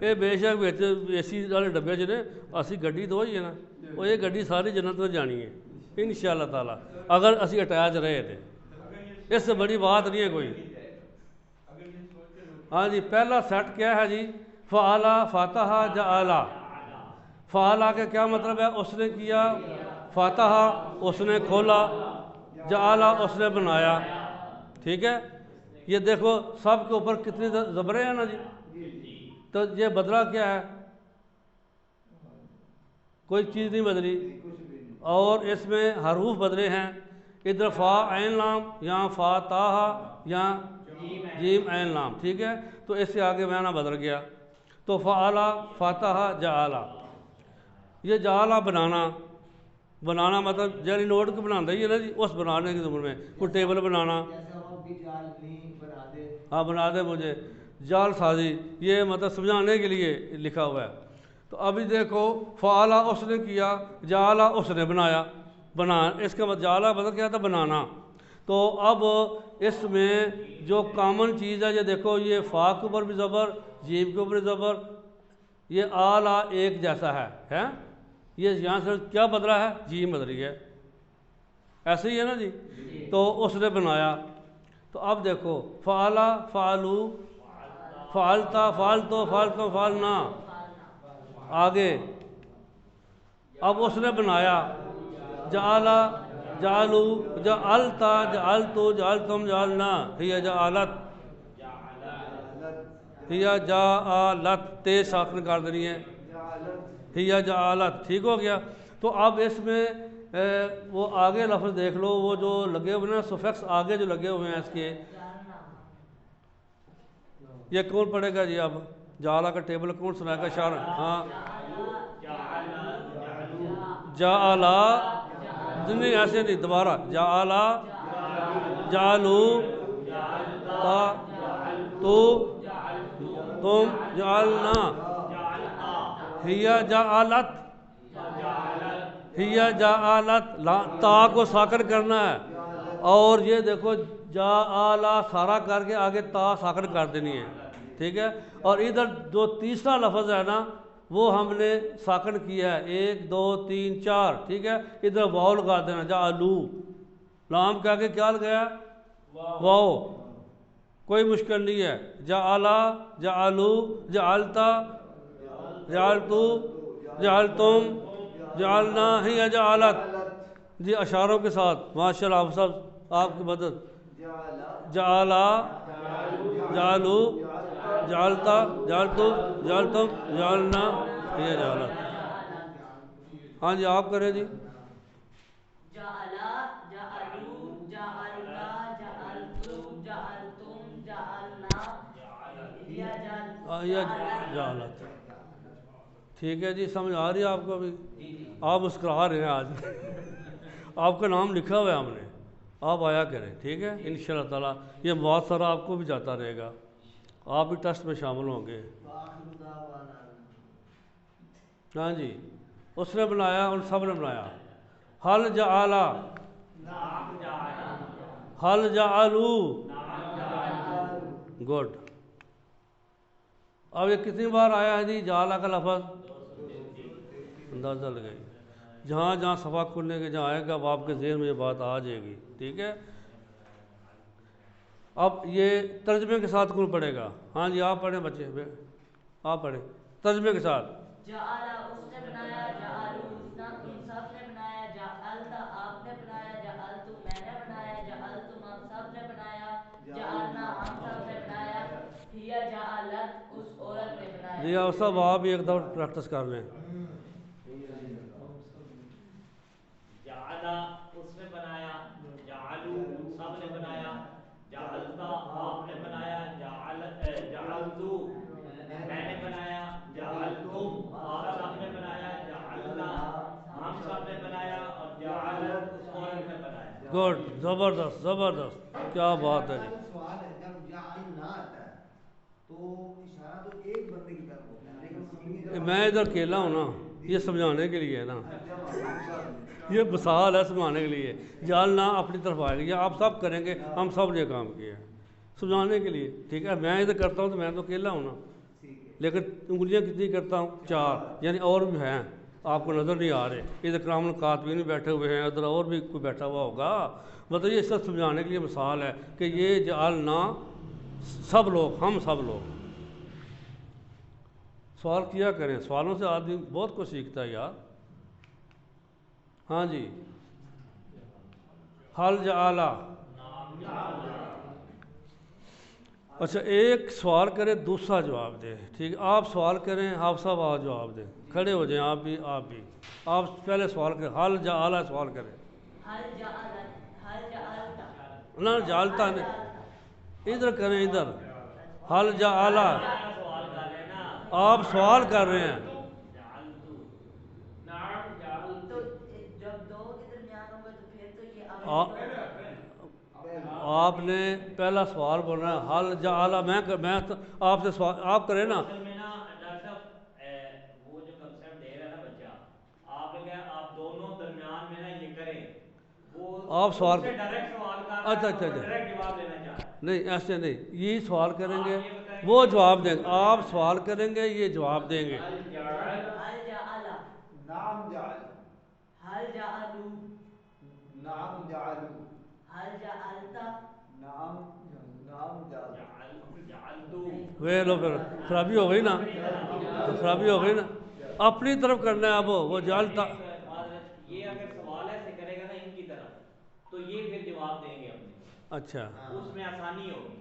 یہ بے شک وچ اے سی والے ڈبے چ نے، اسی گڈی تو ہی ہے نا، وہ یہ گڈی ساری جنت میں جانی ہے انشاءاللہ تعالیٰ، اگر اسی اٹیچ رہے تھے، اس سے بڑی بات نہیں ہے کوئی۔ ہاں جی، پہلا سیٹ کیا ہے جی؟ فعلا، فاتحہ، جعلا، فعلا کا کیا مطلب ہے؟ اس نے کیا، فاتحہ اس نے کھولا، جعلا اس نے بنایا، ٹھیک ہے، یہ دیکھو سب کے اوپر کتنی زبریں ہیں نا جی، تو یہ بدلا کیا ہے؟ کوئی چیز نہیں بدلی، اور اس میں حروف بدلے ہیں، ادھر فا عین لام، یہاں فا تاہا، یہاں جیم عین لام، ٹھیک ہے، تو اس سے آگے معنی بدل گیا، تو فعلا، فاتحہ، جعلا، یہ جعلا بنانا مطلب جیلی نوٹ کو بنانا ہی ہے نا جی، اس بنانے کی زمر میں کوئی ٹیبل بنانا، ہاں بنا دے مجھے، جال سازی، یہ مطلب سمجھانے کے لیے لکھا ہوا ہے۔ تو ابھی دیکھو فعلا اس نے کیا، جعلا اس نے بنایا، اس کا مطلب جعلا مطلب کیا تھا؟ بنانا۔ تو اب اس میں جو کامن چیز ہے، یہ دیکھو یہ فا کے اوپر بھی زبر، جیم کے اوپر زبر، یہ آلہ ایک جیسا ہے، یہ یہاں سے کیا بدلا ہے؟ جیم بدلی ہے، ایسے ہی ہے نا جی۔ تو اس نے بنایا۔ تو اب دیکھو فعلا، فعلو، فعلتا، فعلتو، فعلتم، فعلنا، آگے اب اس نے بنایا، جعلا، جعلو، جعلتا، جعلتو، جعلتم، جعلنا، ہی جعلت، ہی جعلت، تیز ساکن کر دینی ہے، ہی جعلت، ٹھیک ہو گیا۔ تو اب اس میں وہ آگے لفظ دیکھ لو، وہ جو لگے ہوئے ہیں سفکس آگے جو لگے ہوئے ہیں اس کے، یہ کون پڑھے گا جی؟ اب جعلا کا ٹیبل کون سنائے گا؟ شار، ہاں جعلا، نہیں ایسے نہیں، دوبارہ جعلا، جعلو، تا، تو، تم، جعلنا، ہی جعلت، ہی جعلت، تا کو ساکن کرنا ہے، اور یہ دیکھو جعلا سارا کر کے آگے تا ساکن کر دینی ہے، ٹھیک ہے۔ اور ادھر جو تیسرا لفظ ہے نا، وہ ہم نے ساکن کیا ہے، 1 2 3 4، ٹھیک ہے۔ ادھر واو لگا دینا، جعلو، لام کے آگے کیا لگایا؟ واو، کوئی مشکل نہیں ہے، جعلا، جعلو، جعلتا، جعلتو، جعلتم، جعلنا، ہی جعلت، جی اشاروں کے ساتھ، ماشاءاللہ آپ سب، آپ کی مدد، جعلا، جعلو، جعلتا، جعلتو، جعلتم، جعلنا، ہی جعلت۔ ہاں جی آپ کریں جی۔ جعلا، جعلو، جعلتا، جعلتو، جعلتم، جعلنا، یا جعلت، ٹھیک ہے جی، سمجھ آ رہی ہے آپ کو؟ ابھی آپ مسکرا رہے ہیں آج آپ کا نام لکھا ہوا ہے ہم نے، آپ آیا کریں، ٹھیک ہے انشاءاللہ تعالیٰ۔ یہ بہت سارا آپ کو بھی جاتا رہے گا، آپ بھی ٹیسٹ میں شامل ہوں گے۔ ہاں جی، اس نے بنایا، ان سب نے بنایا۔ حل جعلا، حل جعلو، گڈ۔ اب یہ کتنی بار آیا ہے جی جعلا کا لفظ؟ اندازہ لگائی، جہاں جہاں صفحہ کھلنے کے جہاں آئے گا، اب آپ کے ذہن میں یہ بات آ جائے گی، ٹھیک ہے۔ اب یہ ترجمے کے ساتھ کون پڑھے گا؟ ہاں جی آپ پڑھیں بچے، آپ پڑھیں ترجمے کے ساتھ۔ جعلا اس نے بنایا، جعلو ان سب نے بنایا، جعلتا آپ نے بنایا، جعلتو میں نے بنایا، جعلتم آپ سب نے بنایا، جعلنا ہم سب نے بنایا، ہی جعلت اس عورت نے بنایا۔ جی آپ سب آپ ایک دفعہ پریکٹس کر لیں۔ جعلا اس نے بنایا، جعلو ان سب نے بنایا، جعلتا آپ نے بنایا، جعلتو میں نے بنایا، جعلتم آپ سب نے بنایا، جعلنا ہم سب نے بنایا، اور جعلت اس عورت نے بنایا۔ گڈ، زبردست زبردست، کیا بات ہے جی۔ سوال ہے، جب جعلنا آتا ہے تو اشارہ تو ایک بندے کی طرف ہوتا ہے، لیکن مسلمین جب میں ادھر اکیلا ہوں نا، یہ سمجھانے کے لیے ہے نا، یہ مثال ہے سمجھانے کے لیے۔ جعلنا اپنی طرف آئے گا، یہ آپ سب کریں گے، ہم سب نے کام کیا ہے سمجھانے کے لیے، ٹھیک ہے۔ میں ادھر کرتا ہوں تو میں تو اکیلا ہوں نا، لیکن انگلیاں کتنی کرتا ہوں؟ 4، یعنی اور بھی ہیں، آپ کو نظر نہیں آ رہے۔ ادھر کرام الکاتبین بھی بیٹھے ہوئے ہیں، ادھر اور بھی کوئی بیٹھا ہوا ہوگا، مطلب یہ سب سمجھانے کے لیے مثال ہے کہ یہ جعلنا سب لوگ، ہم سب لوگ۔ سوال کیا کریں، سوالوں سے آدمی بہت کچھ سیکھتا ہے یار۔ ہاں جی، حل جعلا، اچھا ایک سوال کرے دوسرا جواب دے، ٹھیک ہے۔ آپ سوال کریں، آپ سب آپ جواب دیں، کھڑے ہو جائیں، آپ بھی آپ پہلے سوال کریں، حل جعلا سوال کریں۔ حل جعلت، حل جعلتا، نہ جعلتا نہیں، ادھر کریں، ادھر حل جعلا، سوال کر رہے نا، آپ سوال کر رہے ہیں۔ تو جب دو کے درمیان ہوگا تو پھر تو یہ آپ نے پہلا سوال بولنا ہے حل جعل، میں آپ سے سوال آپ کریں نا. اصل میں نا ڈاکٹر صاحب وہ جو کنسپٹ دے رہا ہے نا بچہ، آپ نے کہا آپ دونوں درمیان میں نا یہ کریں، وہ آپ سوال سے ڈائریکٹ سوال کر رہا اچھا ہے اچھا اور اچھا ڈائریکٹ جواب دینا چاہ رہا ہے. نہیں ایسے نہیں، یہ سوال کریں گے آپ یہ بتائیں وہ کہ جواب دیں گے، آپ سوال کریں گے یہ جواب دیں گے. هل جعل نعم جعل، هل جعلوا نعم جعلوا، هل جعلت نعم نعم جعل، جعلتو وہ لو پھر خرابی ہو گئی نا، خرابی ہو گئی نا. اپنی طرف کرنا ہے اب وہ جالتا. یہ اگر سوال ایسے کرے گا نا ان کی طرف تو یہ پھر جواب دیں گے اپنے، اچھا اس میں آسانی ہوگی.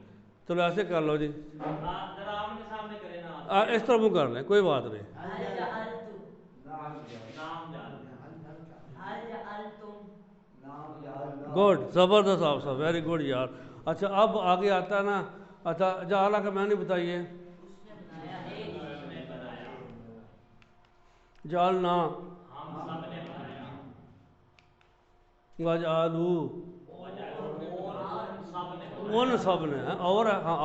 چلو ایسے کر لو جی، ذرا آمنے سامنے کرے نا آپ. اس طرح وہ کر لیں کوئی بات نہیں. هل جعلت نعم جعل، نام جان هل جعلتم نعم جعلنا. گڈ، زبردست آپ صاحب، ویری گڈ یار. اچھا اب آگے آتا ہے نا، اچھا جعلہ کا معنی بتائیے. اس نے بنایا ایک اس نے بنایا، جعلنا ہم سب نے بنایا، وجعلوا اور سب نے بنایا، ان سب نے، اور ہے ہاں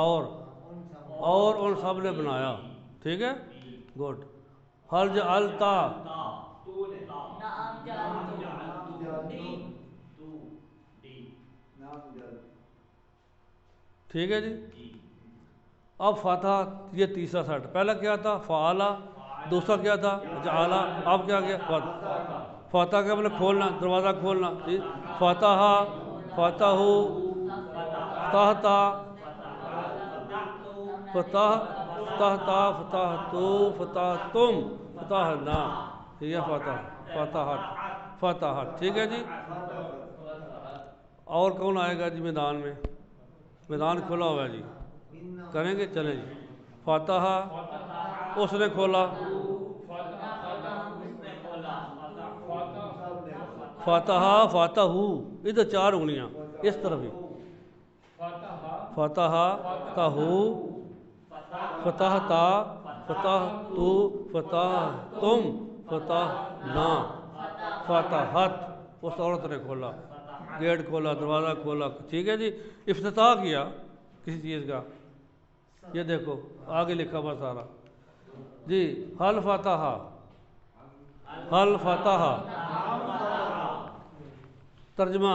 اور ان سب نے بنایا. ٹھیک ہے گڈ. حل جعلتا، تو نے تا نعم جعلتم نعم جعلتم، تو ڈی. نعم جعل. ٹھیک ہے جی. جی اب فاتحہ یہ تیسرا سیٹ، پہلا کیا تھا فعلا، دوسرا کیا تھا جعلا، اب کیا گیا فاتحہ کا مطلب کھولنا، دروازہ کھولنا. جی فاتحہ، فاتح، فتحتا، فتح، فتحتا، فتحتو، فتحتم، فتحنا. ٹھیک ہے فتح، فتحت، فتحت. ٹھیک ہے جی. اور کون آئے گا جی میدان میں؟ میدان کھلا ہوا ہے جی، کریں گے چلیں جی. فاتحہ اس نے کھولا، فاتحہ فاتح، ادھر چار انگلیاں اس طرف ہی. فتحہ فتح، فتحتا، فتحتو، فتحتم، فتحنا، فتحت. اس عورت نے کھولا، گیٹ کھولا، دروازہ کھولا. ٹھیک ہے جی. افتتاح کیا کسی چیز کا، یہ دیکھو آگے لکھا ہوا سارا جی. حل فتحہ، حل فتحہ، ترجمہ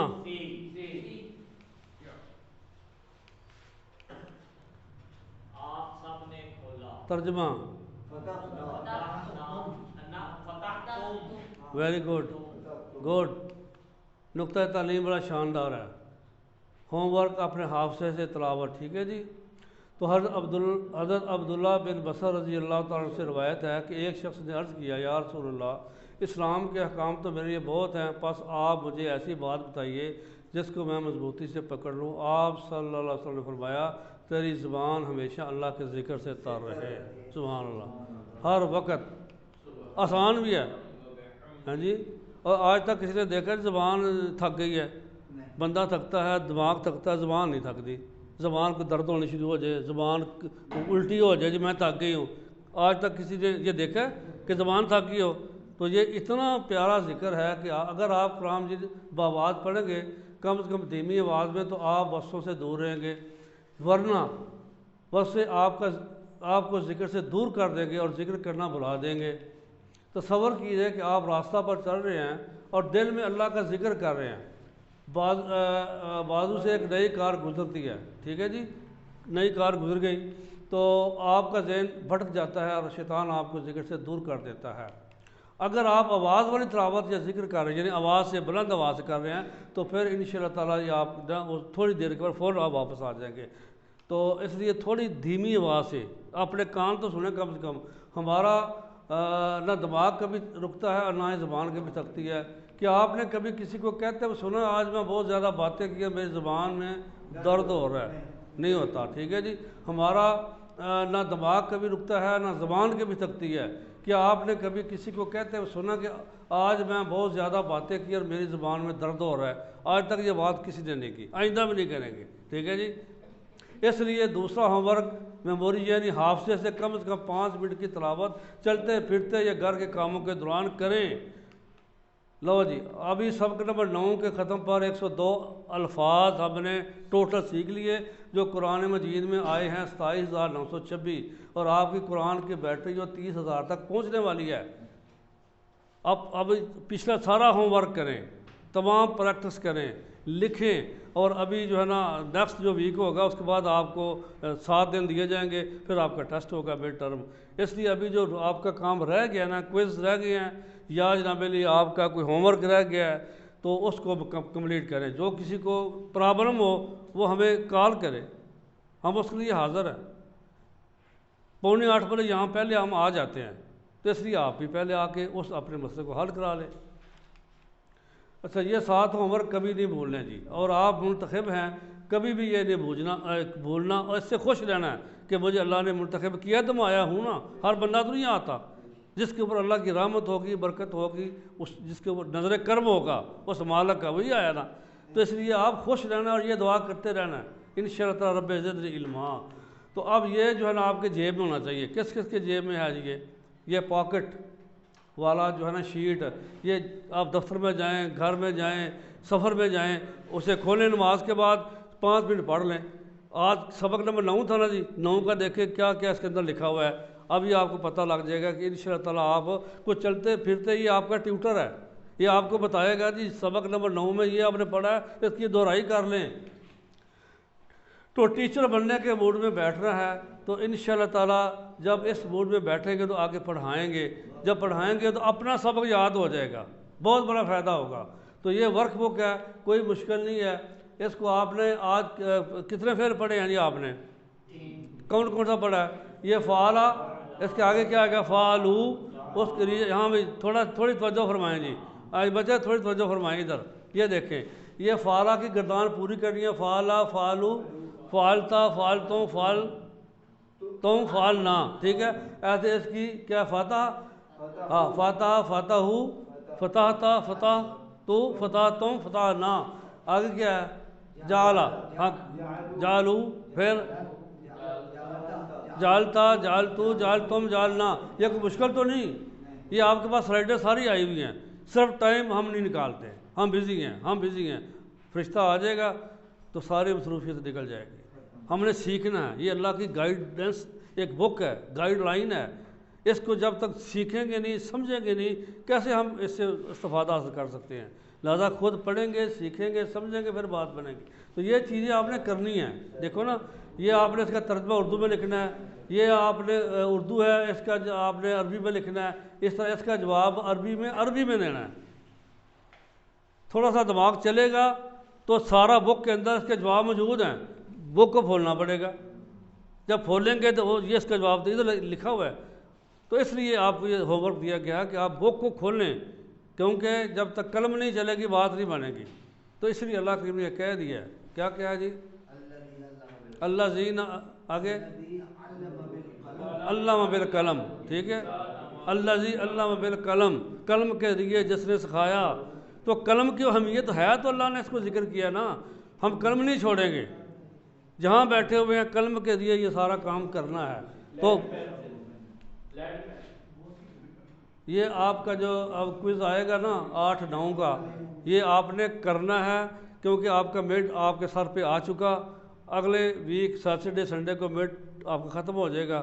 آپ سب نے کھولا، ترجمہ ویری گڈ گڈ. نقطۂ تعلیم بڑا شاندار ہے. ہوم ورک اپنے حافظے سے تلاوت. ٹھیک ہے جی. تو حضرت عبداللہ بن بصر رضی اللہ تعالیٰ سے روایت ہے کہ ایک شخص نے عرض کیا یا رسول اللہ، اسلام کے احکام تو میرے لیے بہت ہیں، پس آپ مجھے ایسی بات بتائیے جس کو میں مضبوطی سے پکڑ لوں. آپ صلی اللہ علیہ وسلم نے فرمایا تیری زبان ہمیشہ اللہ کے ذکر سے تر رہے. سبحان اللہ. ہر وقت آسان بھی ہے ہاں جی. اور آج تک کسی نے دیکھا زبان تھک گئی ہے؟ بندہ تھکتا ہے، دماغ تھکتا ہے، زبان نہیں تھکتی. زبان کو درد ہونے شروع ہو جائے، زبان الٹی ہو جائے جی میں تھک گئی ہوں. آج تک کسی نے یہ دیکھا ہے کہ زبان تھک گئی ہو؟ تو یہ اتنا پیارا ذکر ہے کہ اگر آپ قرآن مجید بآواز پڑھیں گے کم سے کم دھیمی آواز میں تو آپ وسوسوں سے دور رہیں گے، ورنہ بس سے آپ کو ذکر سے دور کر دیں گے اور ذکر کرنا بھلا دیں گے. تصور کیجیے کہ آپ راستہ پر چل رہے ہیں اور دل میں اللہ کا ذکر کر رہے ہیں، بازو سے ایک نئی کار گزرتی ہے. ٹھیک ہے جی. نئی کار گزر گئی تو آپ کا ذہن بھٹک جاتا ہے اور شیطان آپ کو ذکر سے دور کر دیتا ہے. اگر آپ آواز والی تلاوت یا ذکر کر رہے ہیں یعنی آواز سے بلند آواز سے کر رہے ہیں تو پھر انشاءاللہ تعالیٰ یہ آپ تھوڑی دیر کے بعد فوراً آپ واپس آ جائیں گے. تو اس لیے تھوڑی دھیمی آواز سے اپنے کان تو سنیں کم سے کم. ہمارا نہ دماغ کبھی رکتا ہے اور نہ ہی زبان کبھی تھکتی ہے. کہ آپ نے کبھی کسی کو کہتے ہوئے سنا آج میں بہت زیادہ باتیں کی میری زبان میں درد ہو رہا ہے؟ نہیں ہوتا. ٹھیک ہے جی. ہمارا نہ دماغ کبھی رکتا ہے نہ زبان کبھی تھکتی ہے. کیا آپ نے کبھی کسی کو کہتے ہوئے سنا کہ آج میں بہت زیادہ باتیں کی اور میری زبان میں درد ہو رہا ہے؟ آج تک یہ بات کسی نے نہیں کی، آئندہ بھی نہیں کریں گے. ٹھیک ہے جی. اس لیے دوسرا ہوم ورک میموری یعنی حافظے سے کم 5 منٹ کی تلاوت چلتے پھرتے یا گھر کے کاموں کے دوران کریں. لو جی ابھی سبق نمبر 9 کے ختم پر 102 الفاظ ہم نے ٹوٹل سیکھ لیے جو قرآن مجید میں آئے ہیں 27,926 اور آپ کی قرآن کی بیٹری جو 30,000 تک پہنچنے والی ہے۔ اب پچھلا سارا ہوم ورک کریں، تمام پریکٹس کریں، لکھیں، اور ابھی جو ہے نا نیکسٹ جو ویک ہوگا اس کے بعد آپ کو 7 دن دیے جائیں گے، پھر آپ کا ٹیسٹ ہوگا مڈ ٹرم۔ اس لیے ابھی جو آپ کا کام رہ گیا نا، کوئز رہ گئے ہیں یا جناب علی آپ کا کوئی ہوم ورک رہ گیا ہے تو اس کو کمپلیٹ کریں۔ جو کسی کو پرابلم ہو وہ ہمیں کال کرے، ہم اس کے لیے حاضر ہیں۔ 7:45 بجے یہاں پہلے ہم آ جاتے ہیں، تو اس لیے آپ بھی پہلے آ کے اس اپنے مسئلے کو حل کرا لیں۔ اچھا، یہ 7 ہوم ورک کبھی نہیں بھولنے جی، اور آپ منتخب ہیں، کبھی بھی یہ نہیں بھولنا اور اس سے خوش رہنا ہے کہ مجھے اللہ نے منتخب کیا تو میں آیا ہوں نا۔ ہر بندہ تو نہیں آتا، جس کے اوپر اللہ کی رحمت ہوگی، برکت ہوگی، جس کے اوپر نظر کرم ہوگا اس مالک کا، وہی آیا نا۔ تو اس لیے آپ خوش رہنا اور یہ دعا کرتے رہنا ہے انشاءاللہ رب زدنی علما۔ تو اب یہ جو ہے نا آپ کے جیب میں ہونا چاہیے۔ کس کس کے جیب میں ہے جی؟ یہ پاکٹ والا جو ہے نا شیٹ، یہ آپ دفتر میں جائیں، گھر میں جائیں، سفر میں جائیں، اسے کھولیں، نماز کے بعد 5 منٹ پڑھ لیں۔ آج سبق نمبر 9 تھا نا جی، 9 کا دیکھیں کیا کیا اس کے اندر لکھا ہوا ہے۔ اب یہ آپ کو پتہ لگ جائے گا کہ انشاءاللہ تعالیٰ آپ کو چلتے پھرتے یہ آپ کا ٹیوٹر ہے، یہ آپ کو بتائے گا جی سبق نمبر 9 میں یہ آپ نے پڑھا ہے، اس کی دہرائی کر لیں۔ تو ٹیچر بننے کے موڈ میں بیٹھنا ہے تو انشاءاللہ تعالیٰ جب اس موڈ میں بیٹھیں گے تو آگے پڑھائیں گے، جب پڑھائیں گے تو اپنا سبق یاد ہو جائے گا، بہت بڑا فائدہ ہوگا۔ تو یہ ورک بک ہے، کوئی مشکل نہیں ہے۔ اس کو آپ نے آج کتنے پھر پڑھے ہیں جی؟ آپ نے کون کون سا پڑھا ہے؟ یہ فعلا، اس کے آگے کیا آئے گا؟ فعلو۔ اس کے لیے یہاں بھی تھوڑی توجہ فرمائیں جی، آج بچے تھوڑی توجہ فرمائیں ادھر، یہ دیکھیں، یہ فعلا کی گردان پوری کرنی ہے۔ فعلا، فعلو، فعلتا، فعلتوں، فعلتوں، فعلنا، ٹھیک ہے؟ ایسے اس کی کیا فتح، ہاں فتح، فتحو، فتحتا، فتح تو، فتحتوں، فتحنا۔ آگے کیا ہے؟ جعلا، ہاں جعلو، پھر جعلتا، جعلتو، جعلتم، جعلنا۔ یہ کوئی مشکل تو نہیں، یہ آپ کے پاس سلائیڈیں ساری آئی ہوئی ہیں، صرف ٹائم ہم نہیں نکالتے، ہم بزی ہیں۔ فرشتہ آ جائے گا تو ساری مصروفیت نکل جائے گی۔ ہم نے سیکھنا ہے، یہ اللہ کی گائیڈنس ایک بک ہے، گائیڈ لائن ہے۔ اس کو جب تک سیکھیں گے نہیں، سمجھیں گے نہیں، کیسے ہم اس سے استفادہ حاصل کر سکتے ہیں؟ لہذا خود پڑھیں گے، سیکھیں گے، سمجھیں گے، پھر بات بنے گی۔ تو یہ چیزیں آپ نے کرنی ہیں۔ دیکھو نا، یہ آپ نے اس کا ترجمہ اردو میں لکھنا ہے، یہ آپ نے اردو ہے، اس کا آپ نے عربی میں لکھنا ہے، اس طرح اس کا جواب عربی میں دینا ہے۔ تھوڑا سا دماغ چلے گا تو سارا بک کے اندر اس کے جواب موجود ہیں، بک کو کھولنا پڑے گا۔ جب کھولیں گے تو یہ اس کا جواب تو ادھر لکھا ہوا ہے۔ تو اس لیے آپ کو یہ ہوم ورک دیا گیا کہ آپ بک کو کھولیں، کیونکہ جب تک قلم نہیں چلے گی بات نہیں بنے گی۔ تو اس لیے اللہ کریم نے کہہ دیا ہے، کیا کہا جی؟ اللہ زین، آگے علم بالقلم، ٹھیک ہے؟ اللہ زی علم بالقلم، قلم کے ذریعے جس نے سکھایا۔ تو قلم کی اہمیت ہے تو اللہ نے اس کو ذکر کیا نا، ہم قلم نہیں چھوڑیں گے، جہاں بیٹھے ہوئے ہیں قلم کے ذریعے یہ سارا کام کرنا ہے۔ تو یہ آپ کا جو اب کوئز آئے گا نا 8-9 کا، یہ آپ نے کرنا ہے، کیونکہ آپ کا مڈ آپ کے سر پہ آ چکا۔ اگلے ویک سیٹرڈے سنڈے کو مڈ آپ کا ختم ہو جائے گا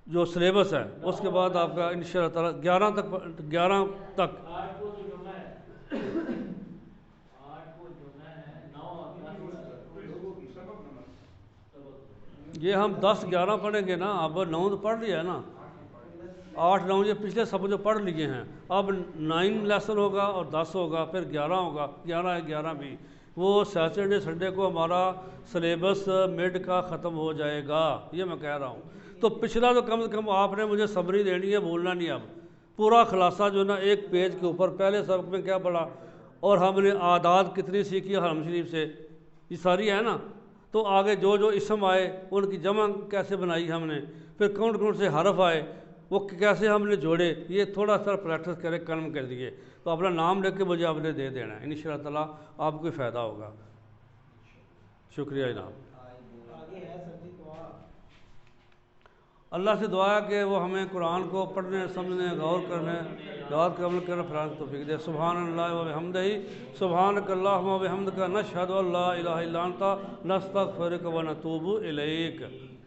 جو سلیبس ہے، اس کے بعد آپ کا انشاءاللہ تعالیٰ 11 تک یہ ہم 10-11 پڑھیں گے نا۔ اب 9 تو پڑھ لیا ہے نا، 8-9 یہ پچھلے سب جو پڑھ لیے ہیں۔ اب 9 لیسن ہوگا اور 10 ہوگا، پھر 11 ہوگا، 11 ہے 11 بھی۔ وہ سیٹرڈے سنڈے کو ہمارا سلیبس مڈ کا ختم ہو جائے گا، یہ میں کہہ رہا ہوں۔ تو پچھلا تو کم از کم آپ نے مجھے سمری دینی ہے، بولنا نہیں۔ اب پورا خلاصہ جو نا ایک پیج کے اوپر، پہلے سبق میں کیا پڑھا اور ہم نے اعداد کتنی سیکھی حرم شریف سے، یہ ساری ہے نا۔ تو آگے جو جو اسم آئے ان کی جمع کیسے بنائی ہم نے، پھر کون کون سے حرف آئے وہ کیسے ہم نے جوڑے، یہ تھوڑا سا پریکٹس کرے قلم کر دیے تو اپنا نام لے کے مجھے آپ نے دے دینا ہے، انشاءاللہ تعالیٰ آپ کو فائدہ ہوگا۔ شکریہ جناب۔ اللہ سے دعا ہے کہ وہ ہمیں قرآن کو پڑھنے، سمجھنے، غور کرنے کے عمل کرنے فراہم توفیق دے۔ سبحان اللہ و بحمدہ، سبحانک اللہم و بحمدک، نشہد ان لا الہ الا انت، نستغفرک و نتوب الیک۔